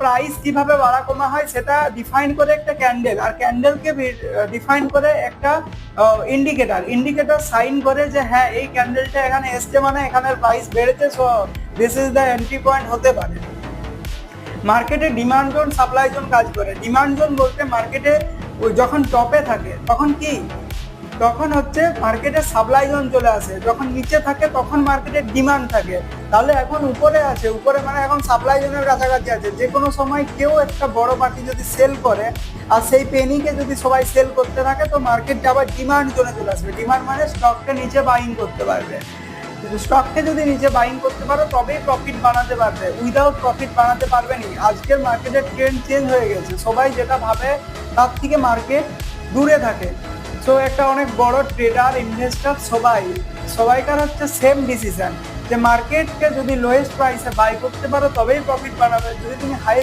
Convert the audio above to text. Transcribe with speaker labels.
Speaker 1: Price কিভাবে বাড়া কমা হয় সেটা ডিফাইন করে একটা ক্যান্ডেল, আর ক্যান্ডেলকে ডিফাইন করে একটা ইন্ডিকেটর সাইন করে যে হ্যাঁ এই ক্যান্ডেলটা এখানে এসছে মানে এখানের প্রাইস বেড়েছে, so this is the entry point হতে পারে। মার্কেটে ডিমান্ড জোন সাপ্লাই জোন কাজ করে। ডিমান্ড জোন বলতে মার্কেটে যখন টপে থাকে তখন কি, তখন হচ্ছে মার্কেটে সাপ্লাই জোন চলে আসে, যখন নিচে থাকে তখন মার্কেটে ডিমান্ড থাকে। তাহলে এখন উপরে আছে, উপরে মানে এখন সাপ্লাই জোনের কাছাকাছি আছে। যে কোনো সময় কেউ একটা বড় পার্টি যদি সেল করে আর সেই পেনিকে যদি সবাই সেল করতে থাকে, তো মার্কেটটা আবার ডিমান্ড জোনে চলে আসবে। ডিমান্ড মানে স্টককে নিচে বাইং করতে পারবে। স্টককে যদি নিচে বাইং করতে পারো তবেই প্রফিট বানাতে পারবে, উইদাউট প্রফিট বানাতে পারবে না। আজকের মার্কেটের ট্রেন্ড চেঞ্জ হয়ে গেছে, সবাই যেটা ভাবে তার থেকে মার্কেট দূরে থাকে। সো একটা অনেক বড় ট্রেডার, ইনভেস্টর সবাইকার হচ্ছে সেম ডিসিশন যে মার্কেটকে যদি লোয়েস্ট প্রাইসে বাই করতে পারো তবেই প্রফিট বানাবে। যদি তুমি হাই